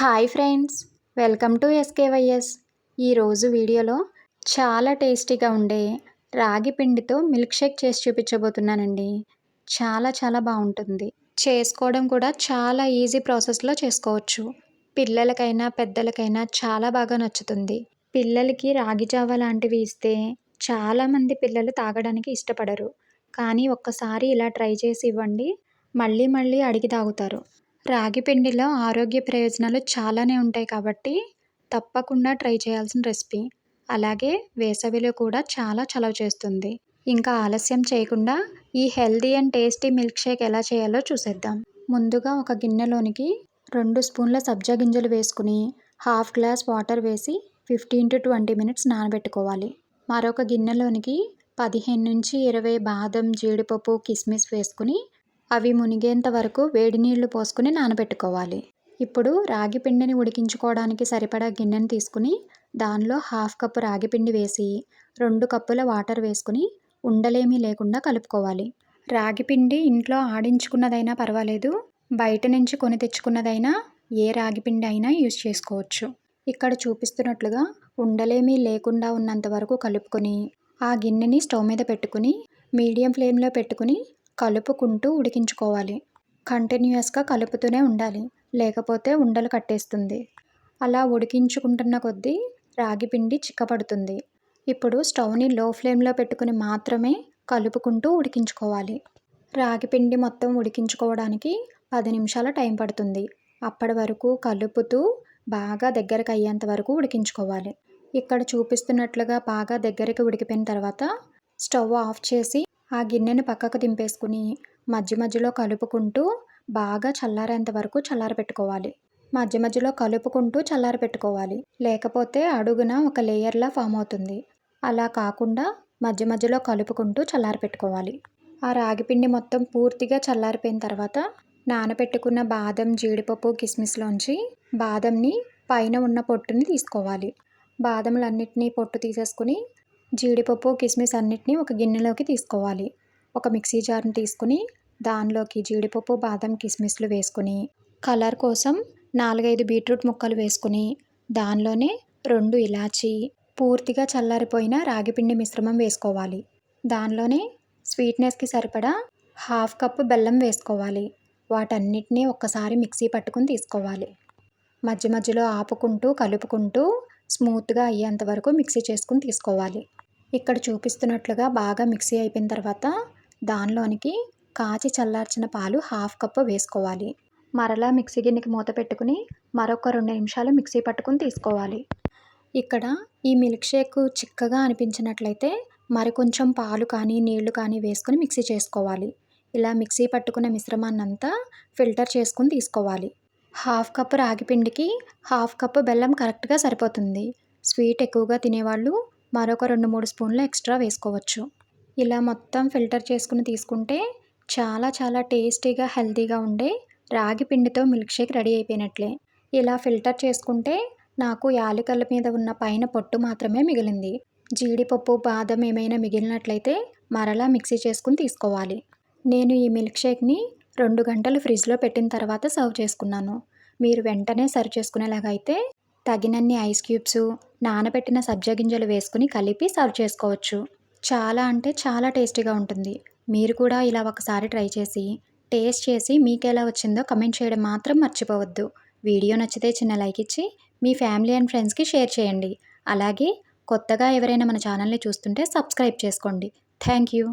Hi friends, welcome to SKYS. ఈరోజు వీడియోలో చాలా టేస్టీగా ఉండే రాగి పిండితో మిల్క్ షేక్ చేసి చూపించబోతున్నానండి. చాలా బాగుంటుంది. చేసుకోవడం కూడా చాలా ఈజీ ప్రాసెస్లో చేసుకోవచ్చు. పిల్లలకైనా పెద్దలకైనా చాలా బాగా నచ్చుతుంది. పిల్లలకి రాగి జావ లాంటివి ఇస్తే చాలామంది పిల్లలు తాగడానికి ఇష్టపడరు. కానీ ఒక్కసారి ఇలా ట్రై చేసి ఇవ్వండి, మళ్ళీ అడిగి తాగుతారు. రాగి పిండిలో ఆరోగ్య ప్రయోజనాలు చాలానే ఉంటాయి కాబట్టి తప్పకుండా ట్రై చేయాల్సిన రెసిపీ. అలాగే వేసవిలో కూడా చాలా చలవ చేస్తుంది. ఇంకా ఆలస్యం చేయకుండా ఈ healthy and tasty milk shake ఎలా చేయాలో చూసేద్దాం. ముందుగా ఒక గిన్నెలోనికి 2 స్పూన్ల సబ్జా గింజలు వేసుకుని హాఫ్ గ్లాస్ వాటర్ వేసి 15 to 20 మినిట్స్ నానబెట్టుకోవాలి. మరొక గిన్నెలోనికి 15 నుంచి 20 బాదం, జీడిపప్పు, కిస్మిస్ వేసుకుని అవి మునిగేంత వరకు వేడి నీళ్లు పోసుకుని నానబెట్టుకోవాలి. ఇప్పుడు రాగి పిండిని ఉడికించుకోవడానికి సరిపడా గిన్నెను తీసుకుని దానిలో హాఫ్ కప్పు రాగి పిండి వేసి 2 కప్పుల వాటర్ వేసుకుని ఉండలేమీ లేకుండా కలుపుకోవాలి. రాగి పిండి ఇంట్లో ఆడించుకున్నదైనా పర్వాలేదు, బయట నుంచి కొని తెచ్చుకున్నదైనా ఏ రాగి పిండి అయినా యూజ్ చేసుకోవచ్చు. ఇక్కడ చూపిస్తున్నట్లుగా ఉండలేమీ లేకుండా ఉన్నంత వరకు కలుపుకొని ఆ గిన్నెని స్టవ్ మీద పెట్టుకుని మీడియం ఫ్లేమ్లో పెట్టుకుని కలుపుకుంటూ ఉడికించుకోవాలి. కంటిన్యూస్గా కలుపుతూనే ఉండాలి, లేకపోతే ఉండలు కట్టేస్తుంది. అలా ఉడికించుకుంటున్న కొద్దీ రాగి పిండి చిక్కపడుతుంది. ఇప్పుడు స్టవ్ని లో ఫ్లేమ్లో పెట్టుకుని మాత్రమే కలుపుకుంటూ ఉడికించుకోవాలి. రాగి పిండి మొత్తం ఉడికించుకోవడానికి 10 నిమిషాల టైం పడుతుంది. అప్పటి వరకు కలుపుతూ బాగా దగ్గరకు అయ్యేంత వరకు ఉడికించుకోవాలి. ఇక్కడ చూపిస్తున్నట్లుగా బాగా దగ్గరికి ఉడికిపోయిన తర్వాత స్టవ్ ఆఫ్ చేసి ఆ గిన్నెని పక్కకు దింపేసుకుని మధ్యలో కలుపుకుంటూ బాగా చల్లారేంత వరకు చల్లారబెట్టుకోవాలి. మధ్యలో కలుపుకుంటూ చల్లారబెట్టుకోవాలి, లేకపోతే అడుగున ఒక లేయర్లా ఫామ్ అవుతుంది. అలా కాకుండా మధ్యలో కలుపుకుంటూ చల్లారబెట్టుకోవాలి. ఆ రాగిపిండి మొత్తం పూర్తిగా చల్లారిపోయిన తర్వాత నానబెట్టుకున్న బాదం, జీడిపప్పు, కిస్మిస్లోంచి బాదంని పైన ఉన్న పొట్టుని తీసుకోవాలి. బాదంలన్నిటినీ పొట్టు తీసేసుకుని జీడిపప్పు, కిస్మిస్ అన్నిటినీ ఒక గిన్నెలోకి తీసుకోవాలి. ఒక మిక్సీ జార్ని తీసుకుని దానిలోకి జీడిపప్పు, బాదం, కిస్మిస్లు వేసుకుని కలర్ కోసం 4-5 బీట్రూట్ ముక్కలు వేసుకుని దానిలోనే 2 ఇలాచీ, పూర్తిగా చల్లారిపోయిన రాగిపిండి మిశ్రమం వేసుకోవాలి. దానిలోనే స్వీట్నెస్కి సరిపడా హాఫ్ కప్పు బెల్లం వేసుకోవాలి. వాటన్నిటినీ ఒక్కసారి మిక్సీ పట్టుకుని తీసుకోవాలి. మధ్యలో ఆపుకుంటూ కలుపుకుంటూ స్మూత్గా అయ్యేంత వరకు మిక్సీ చేసుకుని తీసుకోవాలి. ఇక్కడ చూపిస్తున్నట్లుగా బాగా మిక్సీ అయిపోయిన తర్వాత దానిలోనికి కాచి చల్లార్చిన పాలు హాఫ్ కప్పు వేసుకోవాలి. మరలా మిక్సీ గిన్నెకి మూత పెట్టుకుని మరొక 2 నిమిషాలు మిక్సీ పట్టుకుని తీసుకోవాలి. ఇక్కడ ఈ మిల్క్ షేక్ చిక్కగా అనిపించినట్లయితే మరికొంచెం పాలు కానీ నీళ్లు కానీ వేసుకుని మిక్సీ చేసుకోవాలి. ఇలా మిక్సీ పట్టుకున్న మిశ్రమాన్నంతా ఫిల్టర్ చేసుకుని తీసుకోవాలి. హాఫ్ కప్పు రాగి పిండికి హాఫ్ కప్పు బెల్లం కరెక్ట్గా సరిపోతుంది. స్వీట్ ఎక్కువగా తినేవాళ్ళు మరొక 2-3 స్పూన్లు ఎక్స్ట్రా వేసుకోవచ్చు. ఇలా మొత్తం ఫిల్టర్ చేసుకుని తీసుకుంటే చాలా టేస్టీగా హెల్తీగా ఉండే రాగి పిండితో మిల్క్ షేక్ రెడీ అయిపోయినట్లే. ఇలా ఫిల్టర్ చేసుకుంటే నాకు యాలకుల మీద ఉన్న పైన పొట్టు మాత్రమే మిగిలింది. జీడిపప్పు, బాదం ఏమైనా మిగిలినట్లయితే మరలా మిక్సీ చేసుకుని తీసుకోవాలి. నేను ఈ మిల్క్ షేక్ని 2 గంటలు ఫ్రిడ్జ్లో పెట్టిన తర్వాత సర్వ్ చేసుకున్నాను. మీరు వెంటనే సర్వ్ చేసుకునేలాగా అయితే తగినన్ని ఐస్ క్యూబ్స్, నానబెట్టిన సబ్జా గింజలు వేసుకుని కలిపి సర్వ్ చేసుకోవచ్చు. చాలా టేస్టీగా ఉంటుంది. మీరు కూడా ఇలా ఒకసారి ట్రై చేసి టేస్ట్ చేసి మీకు ఎలా వచ్చిందో కమెంట్ చేయడం మాత్రం మర్చిపోవద్దు. వీడియో నచ్చితే చిన్న లైక్ ఇచ్చి మీ ఫ్యామిలీ అండ్ ఫ్రెండ్స్కి షేర్ చేయండి. అలాగే కొత్తగా ఎవరైనా మన ఛానల్ని చూస్తుంటే సబ్స్క్రైబ్ చేసుకోండి. Thank you.